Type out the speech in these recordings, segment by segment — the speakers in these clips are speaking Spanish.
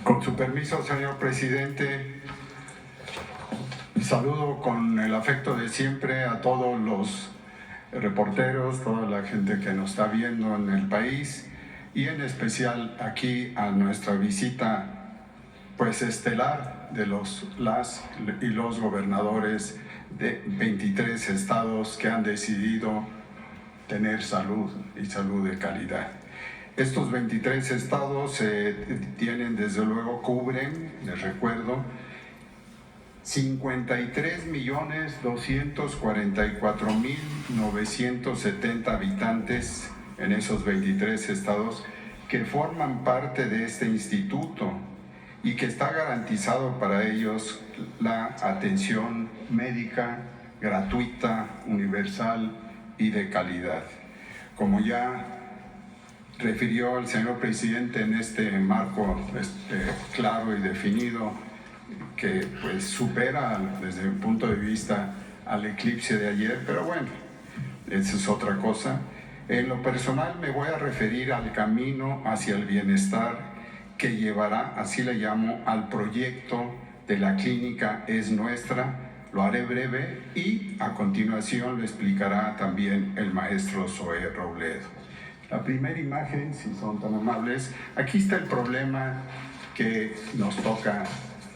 Con su permiso, señor presidente, saludo con el afecto de siempre a todos los reporteros, toda la gente que nos está viendo en el país y en especial aquí a nuestra visita pues estelar de las y los gobernadores de 23 estados que han decidido tener salud y salud de calidad. Estos 23 estados tienen, desde luego, cubren, les recuerdo, 53.244.970 habitantes en esos 23 estados que forman parte de este instituto y que está garantizado para ellos la atención médica gratuita, universal y de calidad. Como ya refirió el señor presidente en este marco claro y definido que pues supera desde mi punto de vista al eclipse de ayer, pero bueno, esa es otra cosa. En lo personal me voy a referir al camino hacia el bienestar que llevará, así le llamo, al proyecto de la clínica Es Nuestra. Lo haré breve y a continuación lo explicará también el maestro Zoé Robledo. La primera imagen, si son tan amables, aquí está el problema que nos toca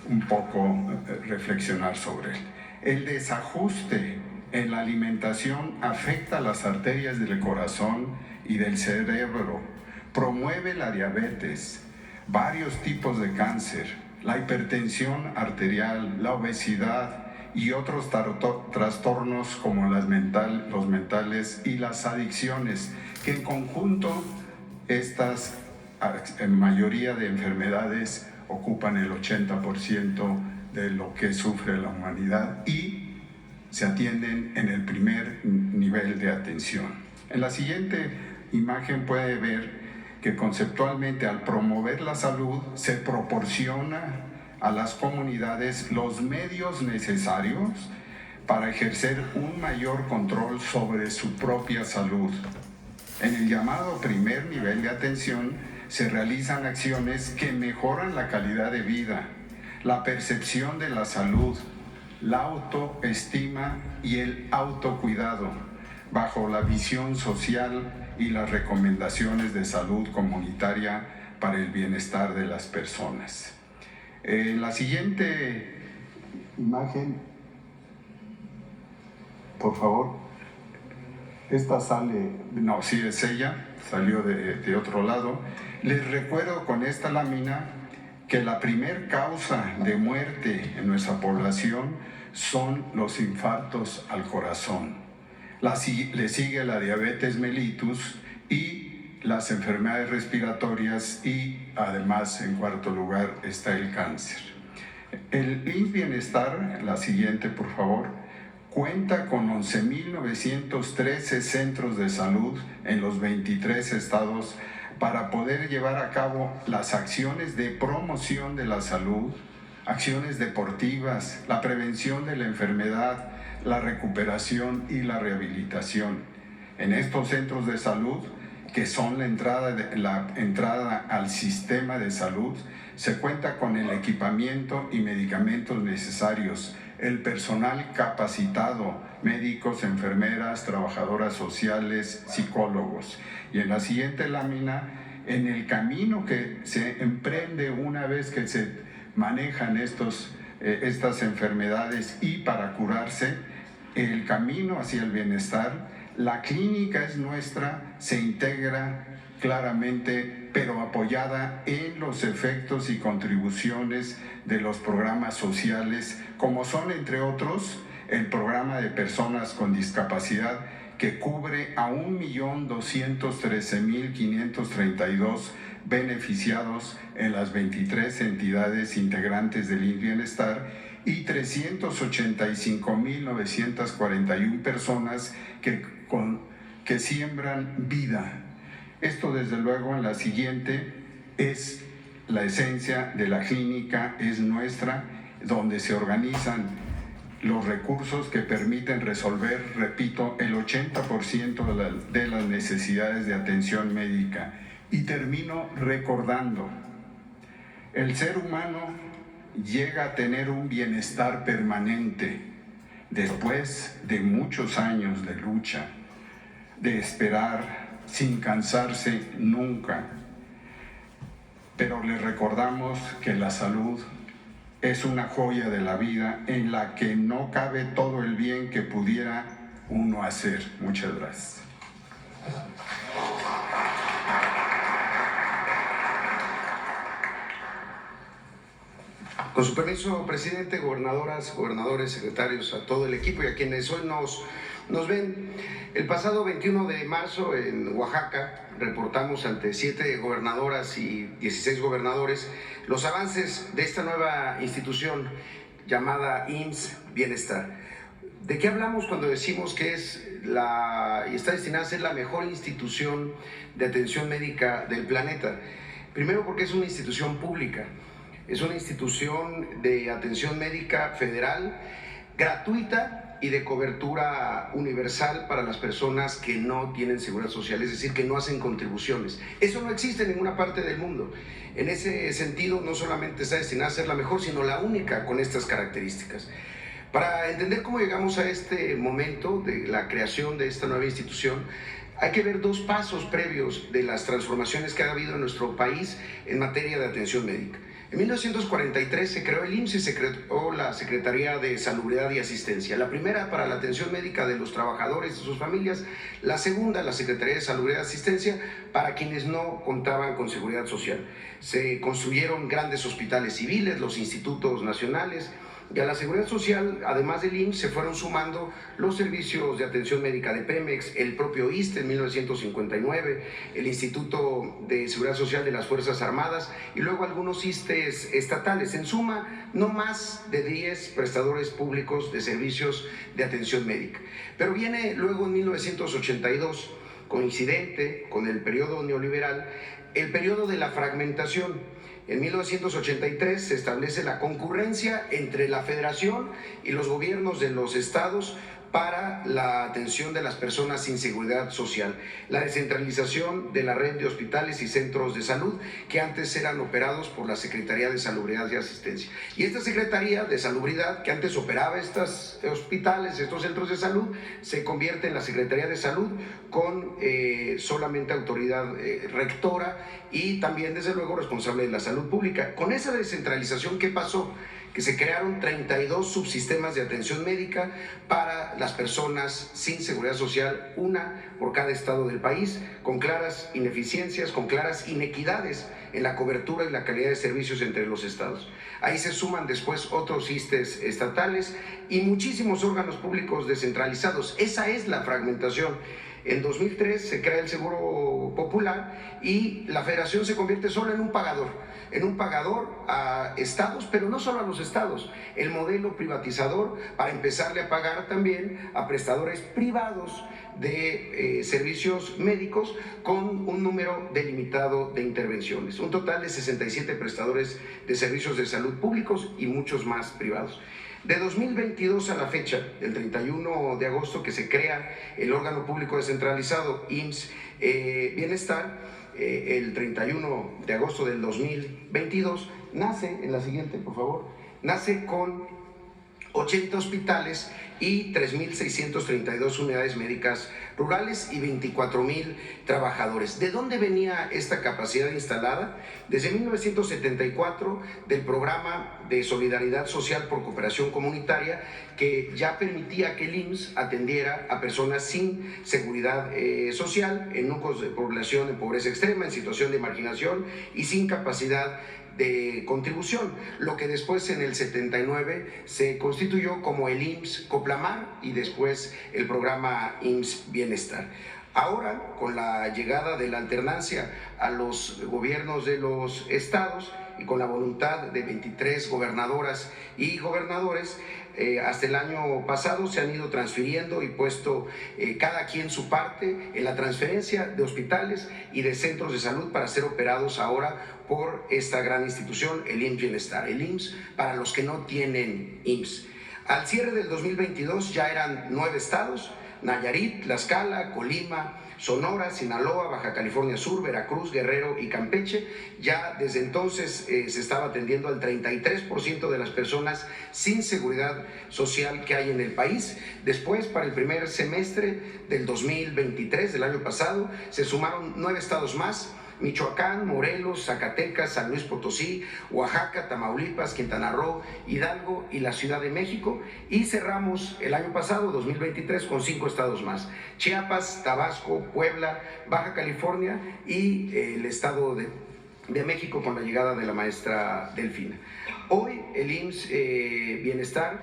un poco reflexionar sobre él. El desajuste en la alimentación afecta las arterias del corazón y del cerebro, promueve la diabetes, varios tipos de cáncer, la hipertensión arterial, la obesidad y otros trastornos como los mentales y las adicciones, que en conjunto estas en mayoría de enfermedades ocupan el 80% de lo que sufre la humanidad y se atienden en el primer nivel de atención. En la siguiente imagen puede ver que conceptualmente al promover la salud se proporciona a las comunidades los medios necesarios para ejercer un mayor control sobre su propia salud. En el llamado primer nivel de atención se realizan acciones que mejoran la calidad de vida, la percepción de la salud, la autoestima y el autocuidado, bajo la visión social y las recomendaciones de salud comunitaria para el bienestar de las personas. En la siguiente imagen, por favor. Esta sale, no, sí es ella, salió de otro lado. Les recuerdo con esta lámina que la primer causa de muerte en nuestra población son los infartos al corazón. Le sigue la diabetes mellitus y las enfermedades respiratorias y además en cuarto lugar está el cáncer. El IMSS Bienestar, la siguiente por favor, cuenta con 11.913 centros de salud en los 23 estados para poder llevar a cabo las acciones de promoción de la salud, acciones deportivas, la prevención de la enfermedad, la recuperación y la rehabilitación. En estos centros de salud, que son la entrada al sistema de salud, se cuenta con el equipamiento y medicamentos necesarios, el personal capacitado, médicos, enfermeras, trabajadoras sociales, psicólogos. Y en la siguiente lámina, en el camino que se emprende una vez que se manejan estas enfermedades y para curarse, el camino hacia el bienestar, la clínica Es Nuestra se integra claramente, pero apoyada en los efectos y contribuciones de los programas sociales, como son, entre otros, el programa de personas con discapacidad, que cubre a 1.213.532 beneficiados en las 23 entidades integrantes del IMSS Bienestar y 385.941 personas que siembran vida. Esto, desde luego, en la siguiente es la esencia de la clínica Es Nuestra, donde se organizan los recursos que permiten resolver, repito, el 80% de las necesidades de atención médica. Y termino recordando El ser humano llega a tener un bienestar permanente después de muchos años de lucha, de esperar sin cansarse nunca. Pero le recordamos que la salud es una joya de la vida en la que no cabe todo el bien que pudiera uno hacer. Muchas gracias. Con su permiso, presidente, gobernadoras, gobernadores, secretarios, a todo el equipo y a quienes hoy nos ven. El pasado 21 de marzo en Oaxaca reportamos ante 7 gobernadoras y 16 gobernadores los avances de esta nueva institución llamada IMSS Bienestar. ¿De qué hablamos cuando decimos que y está destinada a ser la mejor institución de atención médica del planeta? Primero, porque es una institución pública. Es una institución de atención médica federal, gratuita y de cobertura universal para las personas que no tienen seguridad social, es decir, que no hacen contribuciones. Eso no existe en ninguna parte del mundo. En ese sentido, no solamente está destinada a ser la mejor, sino la única con estas características. Para entender cómo llegamos a este momento de la creación de esta nueva institución, hay que ver 2 pasos previos de las transformaciones que ha habido en nuestro país en materia de atención médica. En 1943 se creó el IMSS y se creó la Secretaría de Salubridad y Asistencia. La primera para la atención médica de los trabajadores y sus familias, la segunda, la Secretaría de Salubridad y Asistencia, para quienes no contaban con seguridad social. Se construyeron grandes hospitales civiles, los institutos nacionales, y a la Seguridad Social, además del IMSS, se fueron sumando los servicios de atención médica de Pemex, el propio ISSSTE en 1959, el Instituto de Seguridad Social de las Fuerzas Armadas y luego algunos ISSSTEs estatales. En suma, no más de 10 prestadores públicos de servicios de atención médica. Pero viene luego en 1982, coincidente con el periodo neoliberal, el periodo de la fragmentación. En 1983 se establece la concurrencia entre la Federación y los gobiernos de los estados para la atención de las personas sin seguridad social, la descentralización de la red de hospitales y centros de salud que antes eran operados por la Secretaría de Salubridad y Asistencia. Y esta Secretaría de Salubridad, que antes operaba estos hospitales, estos centros de salud, se convierte en la Secretaría de Salud con solamente autoridad rectora y también, desde luego, responsable de la salud pública. Con esa descentralización, ¿qué pasó? Que se crearon 32 subsistemas de atención médica para las personas sin seguridad social, una por cada estado del país, con claras ineficiencias, con claras inequidades en la cobertura y la calidad de servicios entre los estados. Ahí se suman después otros ISSSTEs estatales y muchísimos órganos públicos descentralizados. Esa es la fragmentación. En 2003 se crea el Seguro Popular y la Federación se convierte solo en un pagador a estados, pero no solo a los estados. El modelo privatizador para empezarle a pagar también a prestadores privados de servicios médicos con un número delimitado de intervenciones. Un total de 67 prestadores de servicios de salud públicos y muchos más privados. De 2022 a la fecha, del 31 de agosto que se crea el órgano público descentralizado IMSS Bienestar, el 31 de agosto del 2022, nace, en la siguiente por favor, nace con 80 hospitales y 3.632 unidades médicas rurales y 24.000 trabajadores. ¿De dónde venía esta capacidad instalada? Desde 1974, del programa de Solidaridad Social por Cooperación Comunitaria, que ya permitía que el IMSS atendiera a personas sin seguridad social, en núcleos de población en pobreza extrema, en situación de marginación y sin capacidad de contribución, lo que después en el 79 se constituyó como el IMSS Coplamar y después el programa IMSS Bienestar. Ahora, con la llegada de la alternancia a los gobiernos de los estados y con la voluntad de 23 gobernadoras y gobernadores, hasta el año pasado se han ido transfiriendo y puesto cada quien su parte en la transferencia de hospitales y de centros de salud para ser operados ahora por esta gran institución, el IMSS Bienestar, el IMSS para los que no tienen IMSS. Al cierre del 2022 ya eran 9 estados, Nayarit, Tlaxcala, Colima, Sonora, Sinaloa, Baja California Sur, Veracruz, Guerrero y Campeche. Ya desde entonces se estaba atendiendo al 33% de las personas sin seguridad social que hay en el país. Después, para el primer semestre del 2023, del año pasado, se sumaron 9 estados más: Michoacán, Morelos, Zacatecas, San Luis Potosí, Oaxaca, Tamaulipas, Quintana Roo, Hidalgo y la Ciudad de México. Y cerramos el año pasado, 2023, con 5 estados más: Chiapas, Tabasco, Puebla, Baja California y el Estado de México, con la llegada de la maestra Delfina. Hoy el IMSS Bienestar,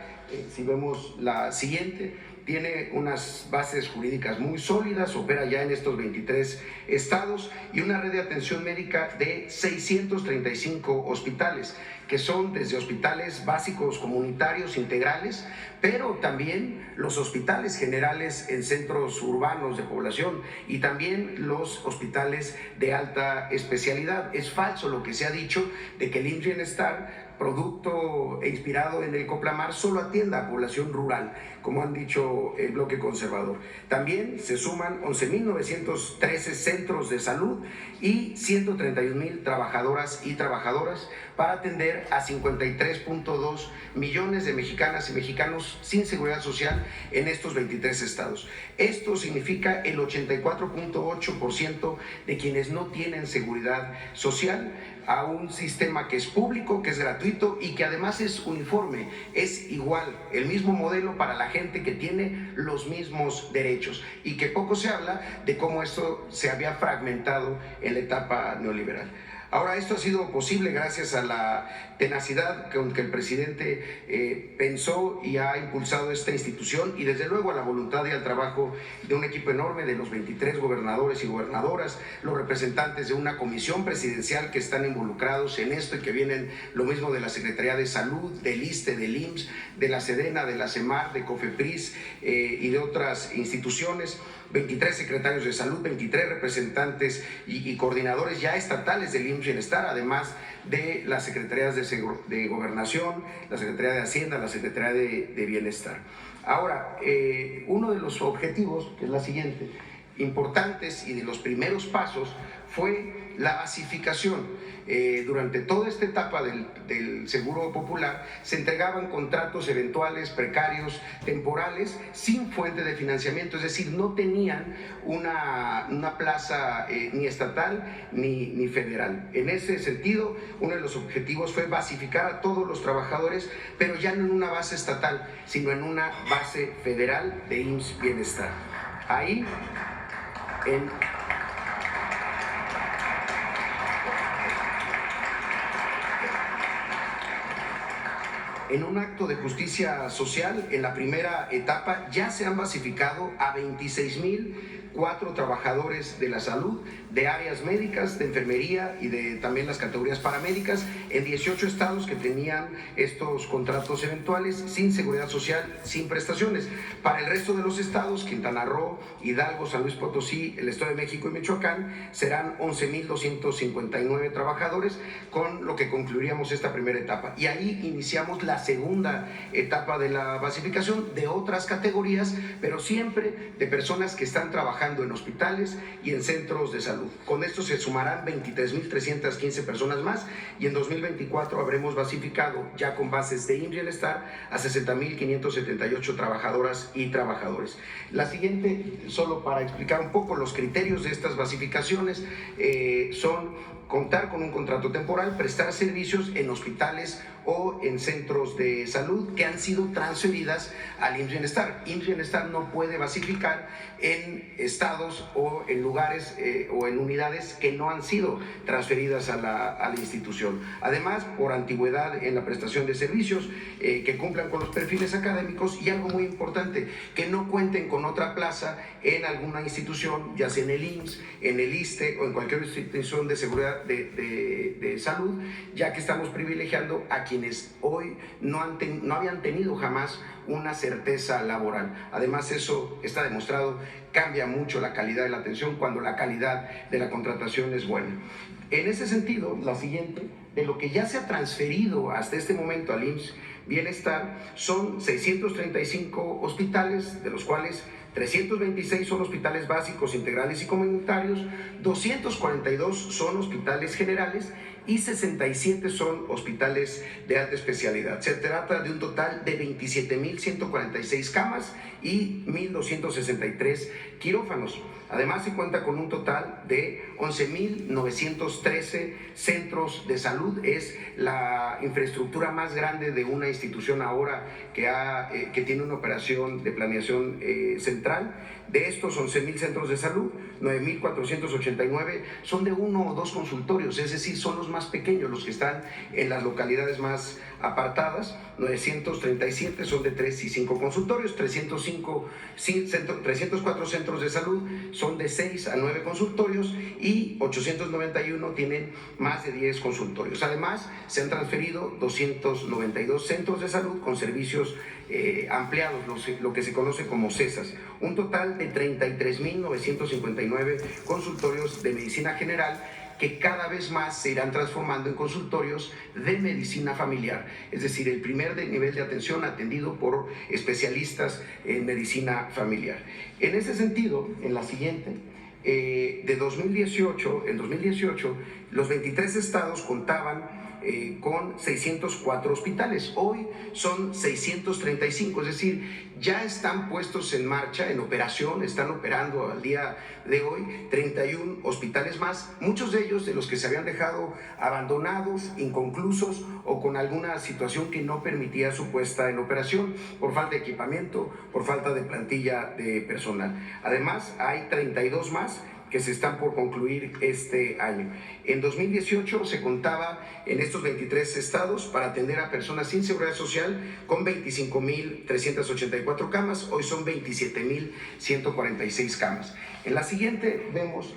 si vemos la siguiente, tiene unas bases jurídicas muy sólidas, opera ya en estos 23 estados y una red de atención médica de 635 hospitales, que son desde hospitales básicos comunitarios integrales, pero también los hospitales generales en centros urbanos de población y también los hospitales de alta especialidad. Es falso lo que se ha dicho de que el IMSS Bienestar, producto e inspirado en el Coplamar, solo atienda a población rural, como han dicho el bloque conservador. También se suman 11.913 centros de salud y 131,000 trabajadoras y trabajadores para atender a 53.2 millones de mexicanas y mexicanos sin seguridad social en estos 23 estados. Esto significa el 84.8% de quienes no tienen seguridad social, a un sistema que es público, que es gratuito y que además es uniforme, es igual, el mismo modelo para la gente que tiene los mismos derechos, y que poco se habla de cómo esto se había fragmentado en la etapa neoliberal. Ahora, esto ha sido posible gracias a la tenacidad con que el presidente pensó y ha impulsado esta institución, y desde luego a la voluntad y al trabajo de un equipo enorme de los 23 gobernadores y gobernadoras, los representantes de una comisión presidencial que están involucrados en esto y que vienen lo mismo de la Secretaría de Salud, del ISSSTE, del IMSS, de la SEDENA, de la CEMAR, de COFEPRIS y de otras instituciones. 23 secretarios de salud, 23 representantes y coordinadores ya estatales del IMSS Bienestar, además de las secretarías de Gobernación, la Secretaría de Hacienda, la Secretaría de Bienestar. Ahora, uno de los objetivos, que es la siguiente, importantes y de los primeros pasos, fue la basificación. Durante toda esta etapa del Seguro Popular se entregaban contratos eventuales, precarios, temporales, sin fuente de financiamiento, es decir, no tenían una plaza ni estatal ni federal. En ese sentido, uno de los objetivos fue basificar a todos los trabajadores, pero ya no en una base estatal, sino en una base federal de IMSS Bienestar. Ahí, en un acto de justicia social, en la primera etapa ya se han basificado a 26,004 trabajadores de la salud, de áreas médicas, de enfermería y de también las categorías paramédicas, en 18 estados que tenían estos contratos eventuales, sin seguridad social, sin prestaciones. Para el resto de los estados, Quintana Roo, Hidalgo, San Luis Potosí, el Estado de México y Michoacán, serán 11,259 trabajadores, con lo que concluiríamos esta primera etapa. Y ahí iniciamos la segunda etapa de la basificación de otras categorías, pero siempre de personas que están trabajando en hospitales y en centros de salud. Con esto se sumarán 23,315 personas más, y en 2024 habremos basificado, ya con bases de IMSS Bienestar, a 60,578 trabajadoras y trabajadores. La siguiente, solo para explicar un poco los criterios de estas basificaciones, son contar con un contrato temporal, prestar servicios en hospitales o en centros de salud que han sido transferidas al IMSS Bienestar. IMSS Bienestar no puede basificar en estados o en lugares o en unidades que no han sido transferidas a la institución. Además, por antigüedad en la prestación de servicios, que cumplan con los perfiles académicos, y algo muy importante, que no cuenten con otra plaza en alguna institución, ya sea en el IMSS, en el ISSSTE o en cualquier institución de seguridad de salud, ya que estamos privilegiando a quienes hoy no habían tenido jamás una certeza laboral. Además, eso está demostrado, cambia mucho la calidad de la atención cuando la calidad de la contratación es buena. En ese sentido, la siguiente, de lo que ya se ha transferido hasta este momento al IMSS Bienestar, son 635 hospitales, de los cuales 326 son hospitales básicos, integrales y comunitarios, 242 son hospitales generales y 67 son hospitales de alta especialidad. Se trata de un total de 27.146 camas y 1.263 quirófanos. Además, se cuenta con un total de 11.913 centros de salud. Es la infraestructura más grande de una institución ahora que tiene una operación de planeación central. De estos 11.000 centros de salud, 9.489 son de 1 o 2 consultorios, es decir, son los más pequeños, los que están en las localidades más apartadas. 937 son de 3 y 5 consultorios, 304 centros de salud son de 6 a 9 consultorios y 891 tienen más de 10 consultorios. Además, se han transferido 292 centros de salud con servicios ampliados, lo que se conoce como CESAS. Un total de 33.959 consultorios de medicina general que cada vez más se irán transformando en consultorios de medicina familiar, es decir, el primer nivel de atención atendido por especialistas en medicina familiar. En ese sentido, en la siguiente, en 2018, los 23 estados contaban con 604 hospitales. Hoy son 635, es decir, ya están puestos en marcha, en operación, están operando al día de hoy 31 hospitales más, muchos de ellos de los que se habían dejado abandonados, inconclusos o con alguna situación que no permitía su puesta en operación por falta de equipamiento, por falta de plantilla de personal. Además, hay 32 más que se están por concluir este año. En 2018 se contaba en estos 23 estados para atender a personas sin seguridad social con 25.384 camas, hoy son 27.146 camas. En la siguiente vemos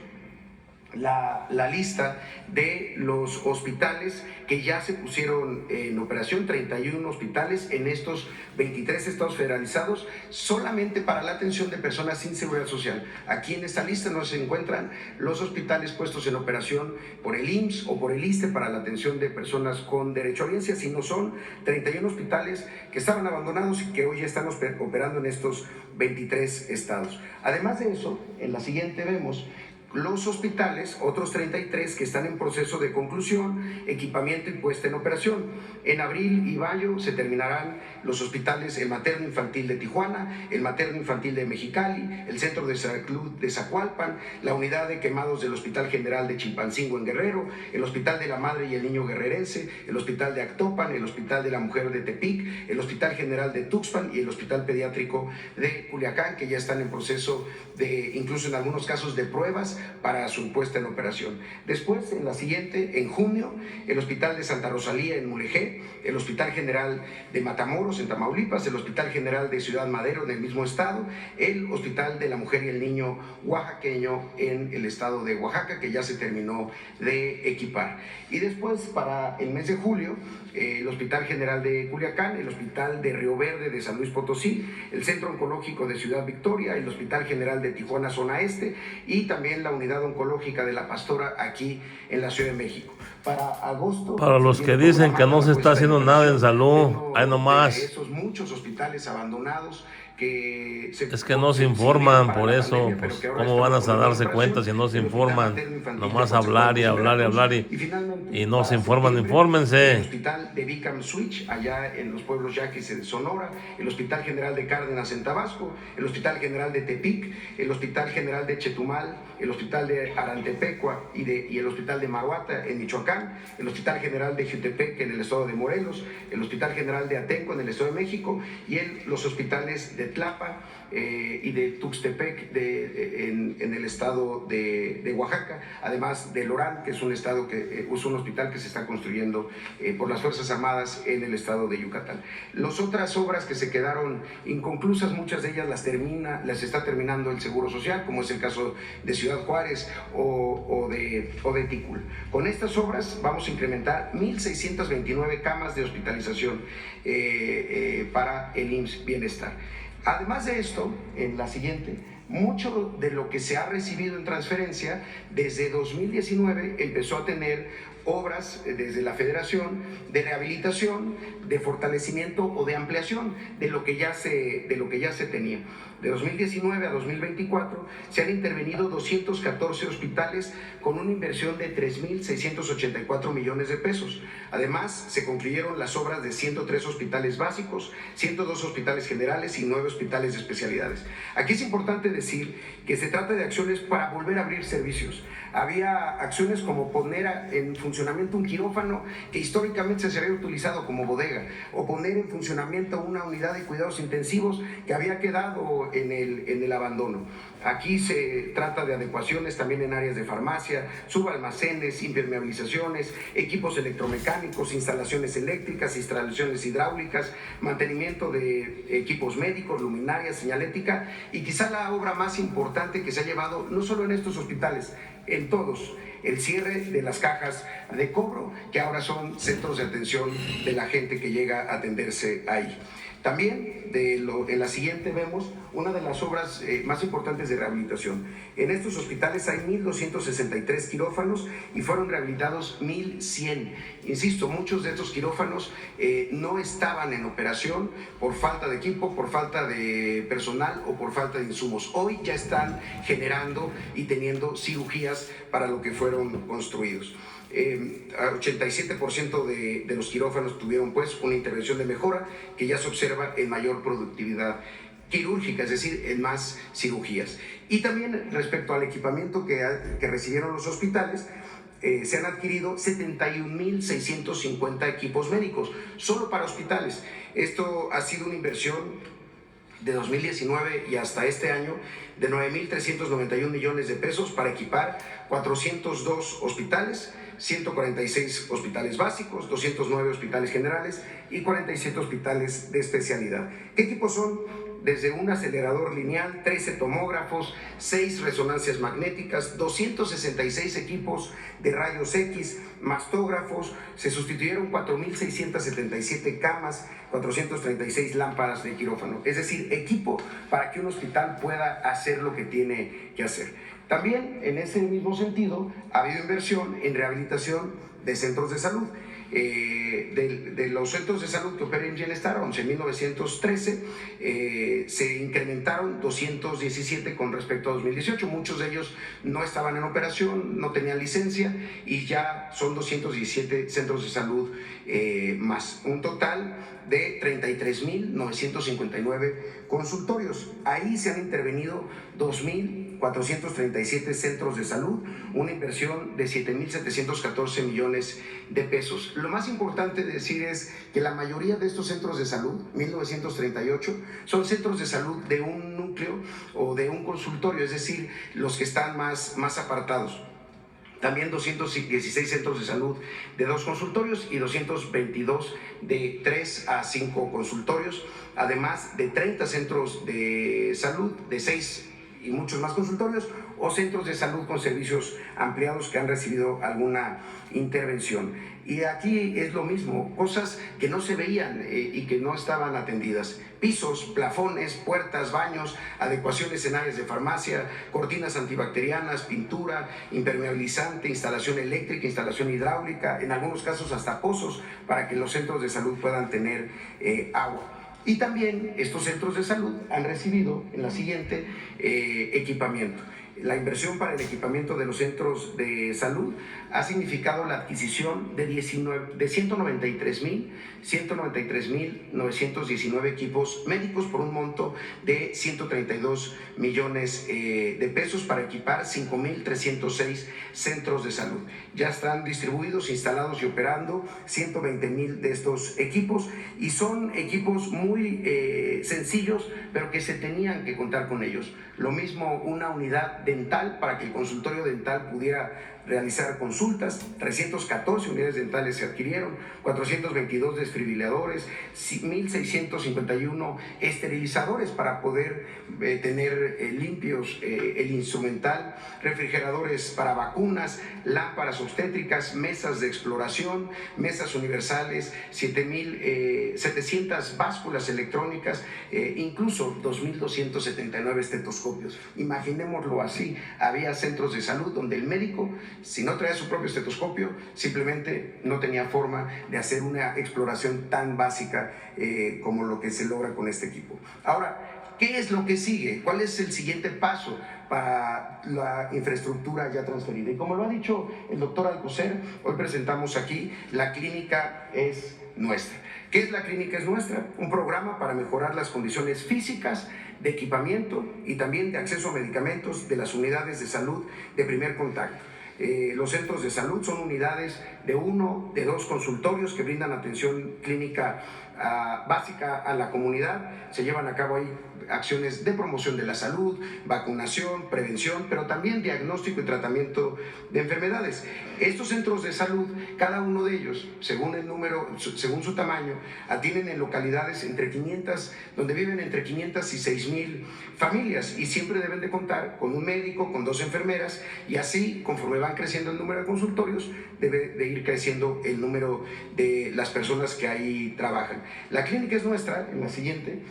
la lista de los hospitales que ya se pusieron en operación, 31 hospitales en estos 23 estados federalizados, solamente para la atención de personas sin seguridad social. Aquí en esta lista no se encuentran los hospitales puestos en operación por el IMSS o por el ISSSTE para la atención de personas con derecho a audiencia, sino son 31 hospitales que estaban abandonados y que hoy ya están operando en estos 23 estados. Además de eso, en la siguiente vemos los hospitales, otros 33 que están en proceso de conclusión, equipamiento y puesta en operación. En abril y mayo se terminarán los hospitales, el materno infantil de Tijuana, el materno infantil de Mexicali, el centro de salud de Zacualpan, la unidad de quemados del Hospital General de Chilpancingo en Guerrero, el Hospital de la Madre y el Niño Guerrerense, el Hospital de Actopan, el Hospital de la Mujer de Tepic, el Hospital General de Tuxpan y el Hospital Pediátrico de Culiacán, que ya están en proceso de, incluso en algunos casos, de pruebas para su puesta en operación. Después, en la siguiente, en junio, el Hospital de Santa Rosalía en Mulegé, el Hospital General de Matamoros en Tamaulipas, el Hospital General de Ciudad Madero en el mismo estado, el Hospital de la Mujer y el Niño oaxaqueño en el estado de Oaxaca, que ya se terminó de equipar. Y después, para el mes de julio, el Hospital General de Culiacán, el Hospital de Río Verde de San Luis Potosí, el Centro Oncológico de Ciudad Victoria, el Hospital General de Tijuana Zona Este y también la Unidad Oncológica de La Pastora aquí en la Ciudad de México. Para agosto... Para los que dicen que no se está haciendo nada en salud, hay nomás. Esos muchos hospitales abandonados que es que no se informan, por eso, pues, ¿cómo van a darse cuenta si no se informan? Nomás hablar y hablar y hablar y no se informan, infórmense. El Hospital de Bicam Switch, allá en los pueblos yaquis de Sonora, el Hospital General de Cárdenas en Tabasco, el Hospital General de Tepic, el Hospital General de Chetumal, el Hospital de Arantepecua y el Hospital de Maruata en Michoacán, el Hospital General de Jutepec en el estado de Morelos, el Hospital General de Atenco en el estado de México y los hospitales de Tlapa y de Tuxtepec en el estado de Oaxaca, además de Lorán, que es un estado que es un hospital que se está construyendo por las Fuerzas Armadas en el estado de Yucatán. Las otras obras que se quedaron inconclusas, muchas de ellas las está terminando el Seguro Social, como es el caso de Ciudad Juárez o de Ticul. Con estas obras vamos a incrementar 1.629 camas de hospitalización para el IMSS Bienestar. Además de esto, en la siguiente, mucho de lo que se ha recibido en transferencia desde 2019 empezó a tener obras desde la Federación de rehabilitación, de fortalecimiento o de ampliación de lo que ya se tenía. De 2019 a 2024 se han intervenido 214 hospitales con una inversión de 3.684 millones de pesos. Además, se concluyeron las obras de 103 hospitales básicos, 102 hospitales generales y 9 hospitales de especialidades. Aquí es importante decir que se trata de acciones para volver a abrir servicios. Había acciones como poner en funcionamiento un quirófano que históricamente se había utilizado como bodega, o poner en funcionamiento una unidad de cuidados intensivos que había quedado en el abandono. Aquí se trata de adecuaciones también en áreas de farmacia, subalmacenes, impermeabilizaciones, equipos electromecánicos, instalaciones eléctricas, instalaciones hidráulicas, mantenimiento de equipos médicos, luminarias, señalética, y quizá la obra más importante que se ha llevado, no solo en estos hospitales, en todos, el cierre de las cajas de cobro, que ahora son centros de atención de la gente que llega a atenderse ahí. También en la siguiente vemos una de las obras más importantes de rehabilitación. En estos hospitales hay 1.263 quirófanos y fueron rehabilitados 1.100. Insisto, muchos de estos quirófanos no estaban en operación por falta de equipo, por falta de personal o por falta de insumos. Hoy ya están generando y teniendo cirugías para lo que fueron construidos. 87% de los quirófanos tuvieron pues una intervención de mejora que ya se observa en mayor productividad quirúrgica, es decir, en más cirugías. Y también respecto al equipamiento que recibieron los hospitales, se han adquirido 71.650 equipos médicos, solo para hospitales. Esto ha sido una inversión de 2019 y hasta este año de 9.391 millones de pesos para equipar 402 hospitales, 146 hospitales básicos, 209 hospitales generales y 47 hospitales de especialidad. ¿Qué equipos son? Desde un acelerador lineal, 13 tomógrafos, 6 resonancias magnéticas, 266 equipos de rayos X, mastógrafos, se sustituyeron 4.677 camas, 436 lámparas de quirófano, es decir, equipo para que un hospital pueda hacer lo que tiene que hacer. También, en ese mismo sentido, ha habido inversión en rehabilitación de centros de salud. De los centros de salud que operan en Bienestar, 11.913, se incrementaron 217 con respecto a 2018. Muchos de ellos no estaban en operación, no tenían licencia y ya son 217 centros de salud más. Un total de 33.959 consultorios. Ahí se han intervenido 2.437 centros de salud, una inversión de 7.714 millones de pesos. Lo más importante de decir es que la mayoría de estos centros de salud, 1.938, son centros de salud de un núcleo o de un consultorio, es decir, los que están más apartados. También 216 centros de salud de 2 consultorios y 222 de 3 a 5 consultorios, además de 30 centros de salud de 6 y muchos más consultorios o centros de salud con servicios ampliados que han recibido alguna intervención. Y aquí es lo mismo, cosas que no se veían y que no estaban atendidas. Pisos, plafones, puertas, baños, adecuaciones en áreas de farmacia, cortinas antibacterianas, pintura, impermeabilizante, instalación eléctrica, instalación hidráulica, en algunos casos hasta pozos para que los centros de salud puedan tener agua. Y también estos centros de salud han recibido, en la siguiente, equipamiento. La inversión para el equipamiento de los centros de salud ha significado la adquisición de 193.919 equipos médicos por un monto de 132 millones de pesos para equipar 5.306 centros de salud. Ya están distribuidos, instalados y operando 120.000 de estos equipos y son equipos muy sencillos, pero que se tenían que contar con ellos. Lo mismo una unidad dental para que el consultorio dental pudiera realizar consultas, 314 unidades dentales se adquirieron, 422 desfibriladores, 1.651 esterilizadores para poder tener limpios el instrumental, refrigeradores para vacunas, lámparas obstétricas, mesas de exploración, mesas universales, 7.700 básculas electrónicas, incluso 2.279 estetoscopios. Imaginémoslo así, había centros de salud donde el médico si no traía su propio estetoscopio, simplemente no tenía forma de hacer una exploración tan básica como lo que se logra con este equipo. Ahora, ¿qué es lo que sigue? ¿Cuál es el siguiente paso para la infraestructura ya transferida? Y como lo ha dicho el doctor Alcocer, hoy presentamos aquí La Clínica es Nuestra. ¿Qué es La Clínica es Nuestra? Un programa para mejorar las condiciones físicas, de equipamiento y también de acceso a medicamentos de las unidades de salud de primer contacto. Los centros de salud son unidades de 1, de 2 consultorios que brindan atención clínica básica a la comunidad. Se llevan a cabo ahí acciones de promoción de la salud, vacunación, prevención, pero también diagnóstico y tratamiento de enfermedades. Estos centros de salud, cada uno de ellos, según el número, según su tamaño, atienden en localidades donde viven entre 500 y 6,000 familias, y siempre deben de contar con un médico, con 2 enfermeras, y así, conforme van creciendo el número de consultorios, debe de ir creciendo el número de las personas que ahí trabajan. La Clínica es Nuestra, en la siguiente,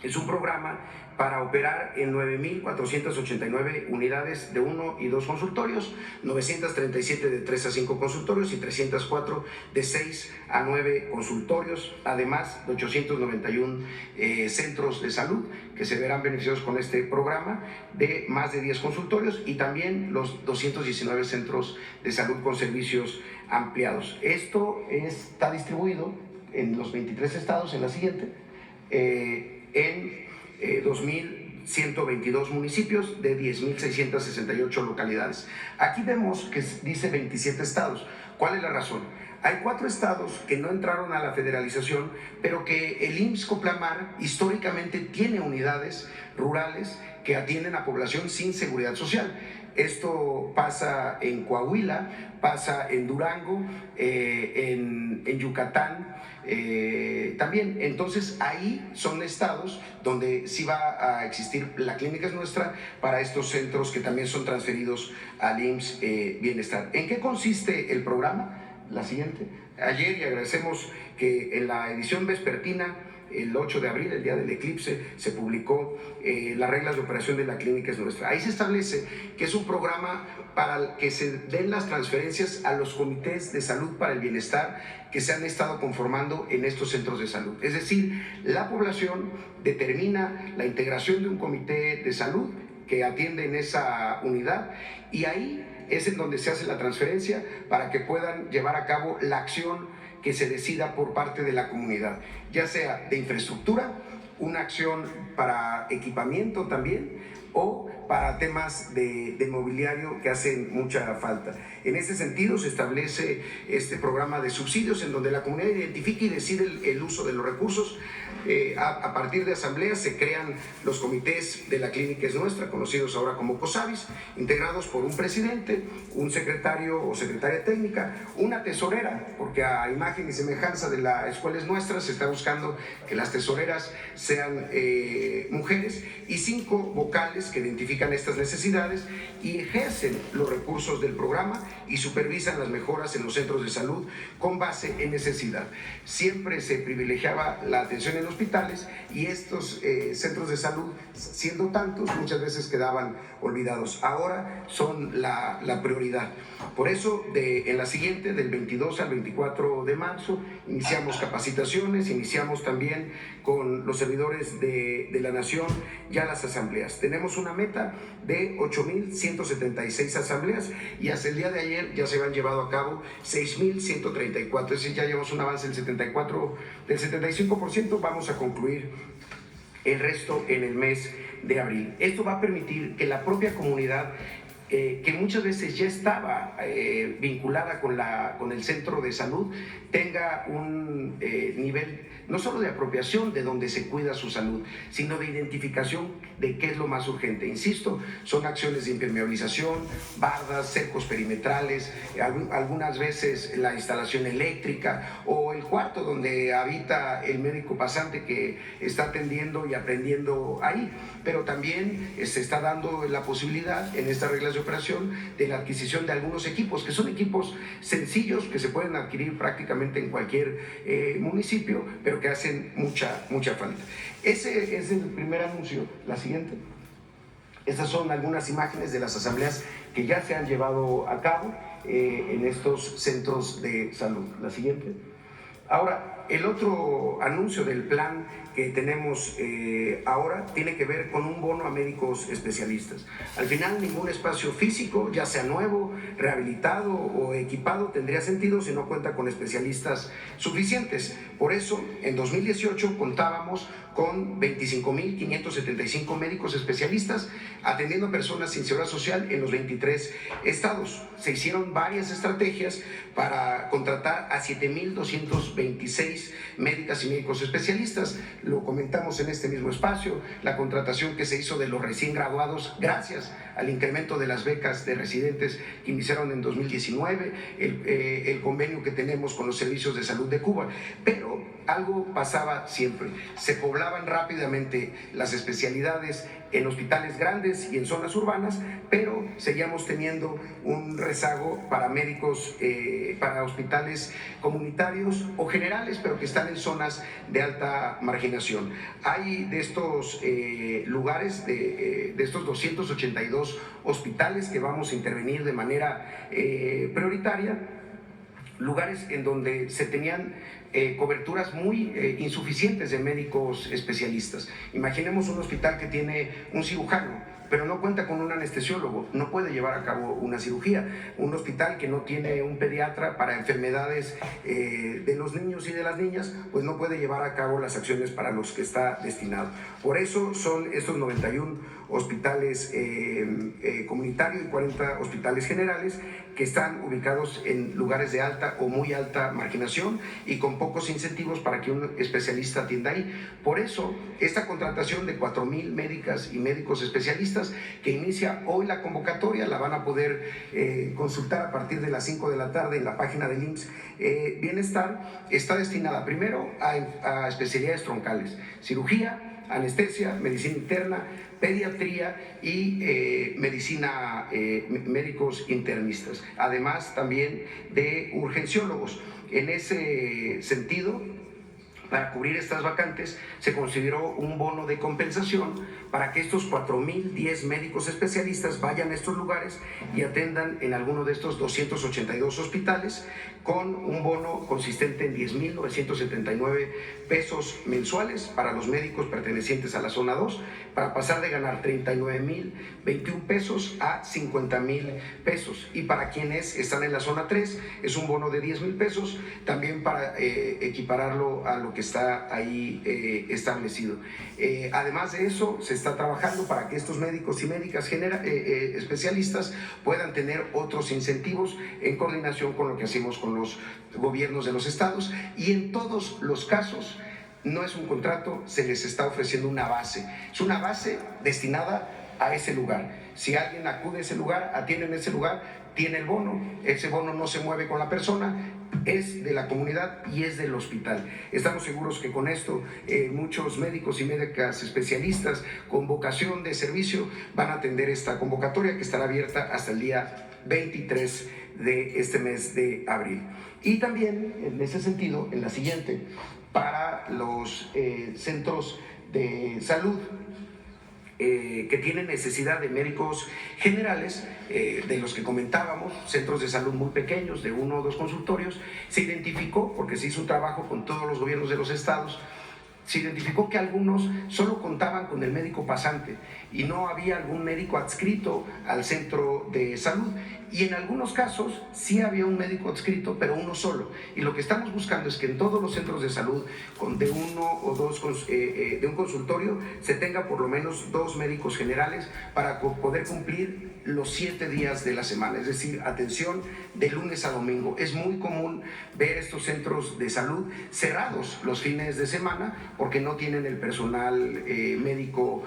es un programa para operar en 9,489 unidades de 1 y 2 consultorios, 937 de 3 a 5 consultorios y 304 de 6 a 9 consultorios, además de 891 centros de salud que se verán beneficiados con este programa de más de 10 consultorios, y también los 219 centros de salud con servicios ampliados. Esto está distribuido en los 23 estados, en la siguiente, en 2,122 municipios de 10,668 localidades. Aquí vemos que dice 27 estados. ¿Cuál es la razón? Hay 4 estados que no entraron a la federalización, pero que el IMSS-Coplamar históricamente tiene unidades rurales que atienden a población sin seguridad social. Esto pasa en Coahuila, pasa en Durango, en Yucatán, también. Entonces ahí son estados donde sí va a existir La Clínica es Nuestra para estos centros que también son transferidos al IMSS Bienestar. ¿En qué consiste el programa? La siguiente. Ayer, y agradecemos que en la edición vespertina, el 8 de abril, el día del eclipse, se publicó las reglas de operación de La Clínica es Nuestra. Ahí se establece que es un programa para que se den las transferencias a los comités de salud para el bienestar que se han estado conformando en estos centros de salud. Es decir, la población determina la integración de un comité de salud que atiende en esa unidad, y ahí es en donde se hace la transferencia para que puedan llevar a cabo la acción que se decida por parte de la comunidad, ya sea de infraestructura, una acción para equipamiento también, o para temas de mobiliario que hacen mucha falta. En este sentido se establece este programa de subsidios en donde la comunidad identifica y decide el uso de los recursos. A partir de asambleas se crean los comités de La Clínica es Nuestra, conocidos ahora como COSABIS, integrados por un presidente, un secretario o secretaria técnica, una tesorera, porque a imagen y semejanza de la Escuela es Nuestra se está buscando que las tesoreras sean mujeres, y 5 vocales que identifican estas necesidades y ejercen los recursos del programa y supervisan las mejoras en los centros de salud con base en necesidad. Siempre se privilegiaba la atención en hospitales, y estos centros de salud, siendo tantos, muchas veces quedaban olvidados. Ahora son la prioridad. Por eso, en la siguiente, del 22 al 24 de marzo, iniciamos capacitaciones, iniciamos también con los servidores de la Nación ya las asambleas. Tenemos una meta de 8,176 asambleas, y hasta el día de ayer ya se han llevado a cabo 6,134, es decir, ya llevamos un avance del 75%, vamos a concluir el resto en el mes de abril. Esto va a permitir que la propia comunidad, que muchas veces ya estaba vinculada con el centro de salud, tenga un nivel no solo de apropiación de donde se cuida su salud, sino de identificación de qué es lo más urgente. Insisto, son acciones de impermeabilización, bardas, cercos perimetrales, algunas veces la instalación eléctrica, o el cuarto donde habita el médico pasante que está atendiendo y aprendiendo ahí. Pero también se está dando la posibilidad en estas reglas de operación de la adquisición de algunos equipos, que son equipos sencillos que se pueden adquirir prácticamente en cualquier municipio, pero que hacen mucha falta. Ese es el primer anuncio. La siguiente. Estas son algunas imágenes de las asambleas que ya se han llevado a cabo en estos centros de salud. La siguiente. Ahora, el otro anuncio del plan que tenemos ahora tiene que ver con un bono a médicos especialistas. Al final, ningún espacio físico, ya sea nuevo, rehabilitado o equipado, tendría sentido si no cuenta con especialistas suficientes. Por eso, en 2018 contábamos con 25.575 médicos especialistas atendiendo a personas sin seguridad social en los 23 estados. Se hicieron varias estrategias para contratar a 7.226 médicas y médicos especialistas. Lo comentamos en este mismo espacio, la contratación que se hizo de los recién graduados gracias al incremento de las becas de residentes que iniciaron en 2019, el convenio que tenemos con los servicios de salud de Cuba. Pero algo pasaba siempre, se poblaban rápidamente las especialidades en hospitales grandes y en zonas urbanas, pero seguíamos teniendo un rezago para médicos, para hospitales comunitarios o generales, pero que están en zonas de alta marginación. Hay de estos lugares, de estos 282 hospitales que vamos a intervenir de manera prioritaria, lugares en donde se tenían coberturas muy insuficientes de médicos especialistas. Imaginemos un hospital que tiene un cirujano, pero no cuenta con un anestesiólogo, no puede llevar a cabo una cirugía. Un hospital que no tiene un pediatra para enfermedades de los niños y de las niñas, pues no puede llevar a cabo las acciones para los que está destinado. Por eso son estos 91 hospitales comunitarios y 40 hospitales generales que están ubicados en lugares de alta o muy alta marginación y con pocos incentivos para que un especialista atienda ahí. Por eso, esta contratación de 4,000 médicas y médicos especialistas que inicia hoy la convocatoria, la van a poder consultar a partir de las 5 de la tarde en la página del IMSS Bienestar, está destinada primero a especialidades troncales, cirugía, anestesia, medicina interna, pediatría y médicos internistas, además también de urgenciólogos. En ese sentido, para cubrir estas vacantes, se consideró un bono de compensación para que estos 4,010 médicos especialistas vayan a estos lugares y atendan en alguno de estos 282 hospitales con un bono consistente en 10,979 pesos mensuales para los médicos pertenecientes a la zona 2, para pasar de ganar 39,021 pesos a 50,000 pesos. Y para quienes están en la zona 3 es un bono de 10,000 pesos, también para equipararlo a lo que está ahí establecido. Además de eso, se está trabajando para que estos médicos y médicas especialistas puedan tener otros incentivos en coordinación con lo que hacemos con los gobiernos de los estados, y en todos los casos no es un contrato, se les está ofreciendo una base. Es una base destinada a ese lugar. Si alguien acude a ese lugar, atiende en ese lugar, tiene el bono. Ese bono no se mueve con la persona, es de la comunidad y es del hospital. Estamos seguros que con esto muchos médicos y médicas especialistas con vocación de servicio van a atender esta convocatoria que estará abierta hasta el día 23 de este mes de abril. Y también, en ese sentido, en la siguiente, para los centros de salud que tienen necesidad de médicos generales, de los que comentábamos, centros de salud muy pequeños, de 1 o 2 consultorios, se identificó, porque se hizo un trabajo con todos los gobiernos de los estados, se identificó que algunos solo contaban con el médico pasante y no había algún médico adscrito al centro de salud. Y en algunos casos sí había un médico adscrito, pero uno solo. Y lo que estamos buscando es que en todos los centros de salud, de 1 o 2 de un consultorio, se tenga por lo menos 2 médicos generales para poder cumplir los 7 días de la semana, es decir, atención de lunes a domingo. Es muy común ver estos centros de salud cerrados los fines de semana porque no tienen el personal médico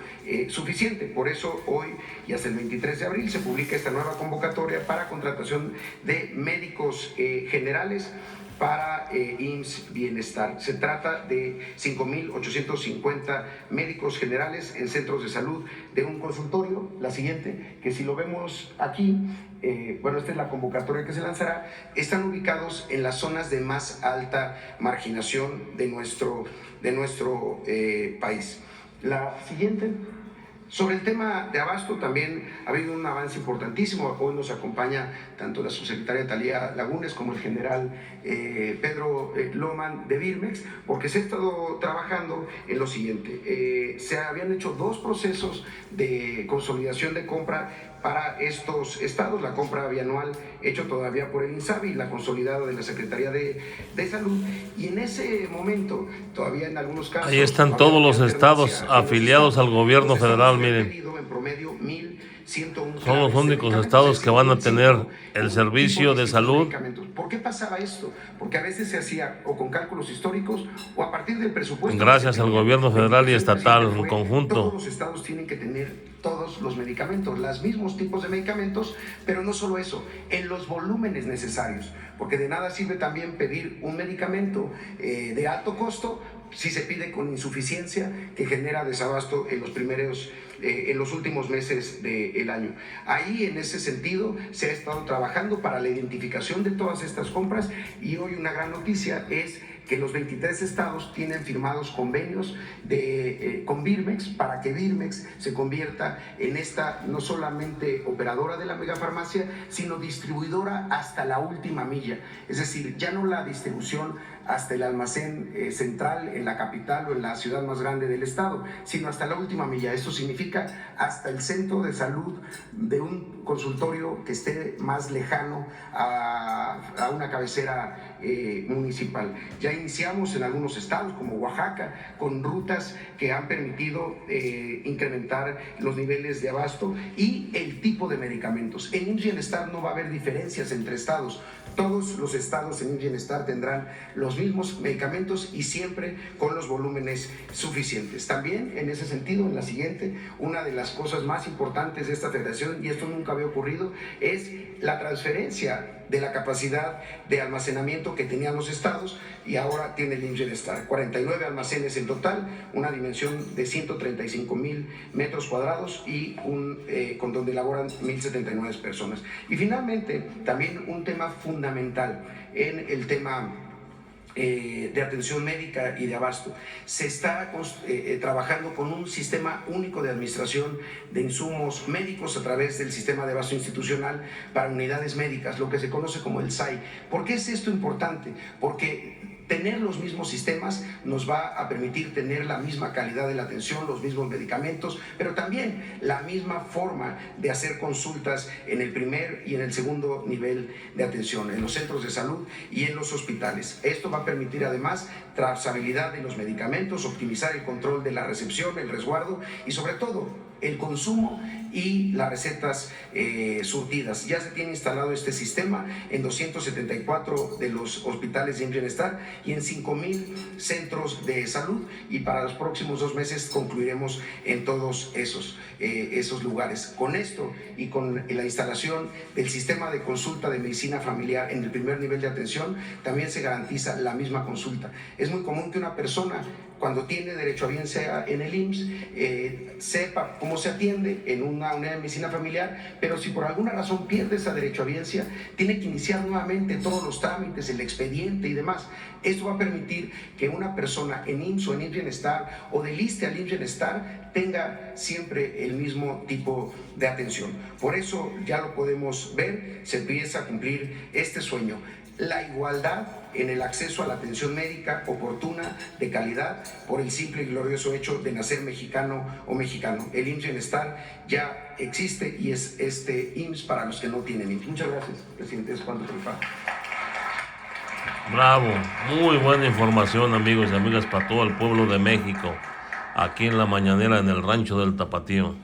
suficiente. Por eso hoy y hasta el 23 de abril se publica esta nueva convocatoria para contratación de médicos generales para IMSS Bienestar. Se trata de 5,850 médicos generales en centros de salud de un consultorio. La siguiente, que si lo vemos aquí, bueno, esta es la convocatoria que se lanzará, están ubicados en las zonas de más alta marginación de nuestro país. La siguiente. Sobre el tema de abasto también ha habido un avance importantísimo. Hoy nos acompaña tanto la subsecretaria Talía Lagunes como el general Pedro Loman de Birmex, porque se ha estado trabajando en lo siguiente. Se habían hecho 2 procesos de consolidación de compra para estos estados, la compra bianual hecho todavía por el INSABI, la consolidada de la Secretaría de Salud, y en ese momento, todavía en algunos casos... Ahí están todos los estados afiliados al gobierno federal, miren. En promedio, 1.101 son los únicos estados que van a tener el servicio de salud. ¿Por qué pasaba esto? Porque a veces se hacía o con cálculos históricos o a partir del presupuesto. Gracias al gobierno federal y estatal en conjunto. Todos los estados tienen que tener todos los medicamentos, los mismos tipos de medicamentos, pero no solo eso, en los volúmenes necesarios, porque de nada sirve también pedir un medicamento de alto costo si se pide con insuficiencia, que genera desabasto en los últimos meses del año. Ahí, en ese sentido, se ha estado trabajando para la identificación de todas estas compras, y hoy una gran noticia es que los 23 estados tienen firmados convenios con Birmex, para que Birmex se convierta en esta no solamente operadora de la megafarmacia, sino distribuidora hasta la última milla. Es decir, ya no la distribución hasta el almacén central en la capital o en la ciudad más grande del estado, sino hasta la última milla. Esto significa hasta el centro de salud de un consultorio que esté más lejano a una cabecera municipal. Ya iniciamos en algunos estados como Oaxaca con rutas que han permitido incrementar los niveles de abasto y el tipo de medicamentos. En IMSS Bienestar no va a haber diferencias entre estados. Todos los estados en IMSS Bienestar tendrán los mismos medicamentos y siempre con los volúmenes suficientes. También en ese sentido, en la siguiente, una de las cosas más importantes de esta federación, y esto nunca había ocurrido, es la transferencia de la capacidad de almacenamiento que tenían los estados y ahora tiene el IMSS Bienestar. 49 almacenes en total, una dimensión de 135,000 metros cuadrados y con donde laboran 1,079 personas. Y finalmente, también un tema fundamental en el tema de atención médica y de abasto. Se está trabajando con un sistema único de administración de insumos médicos a través del sistema de abasto institucional para unidades médicas, lo que se conoce como el SAI. ¿Por qué es esto importante? Porque tener los mismos sistemas nos va a permitir tener la misma calidad de la atención, los mismos medicamentos, pero también la misma forma de hacer consultas en el primer y en el segundo nivel de atención, en los centros de salud y en los hospitales. Esto va a permitir además trazabilidad de los medicamentos, optimizar el control de la recepción, el resguardo y sobre todo el consumo y las recetas surtidas. Ya se tiene instalado este sistema en 274 de los hospitales de IMSS Bienestar y en 5,000 centros de salud, y para los próximos 2 meses concluiremos en todos esos lugares. Con esto y con la instalación del sistema de consulta de medicina familiar en el primer nivel de atención, también se garantiza la misma consulta. Es muy común que una persona, cuando tiene derecho a bien sea en el IMSS, sepa cómo se atiende en una unidad de medicina familiar, pero si por alguna razón pierde esa derechohabiencia, tiene que iniciar nuevamente todos los trámites, el expediente y demás. Esto va a permitir que una persona en IMSS o en IMSS Bienestar o del ISSSTE al IMSS Bienestar tenga siempre el mismo tipo de atención. Por eso ya lo podemos ver, se empieza a cumplir este sueño. La igualdad en el acceso a la atención médica oportuna, de calidad, por el simple y glorioso hecho de nacer mexicano o mexicano. El IMSS Bienestar ya existe y es este IMSS para los que no tienen IMSS. Muchas gracias, presidente. Es cuanto por favor. Bravo, muy buena información, amigos y amigas, para todo el pueblo de México, aquí en la mañanera en el Rancho del Tapatío.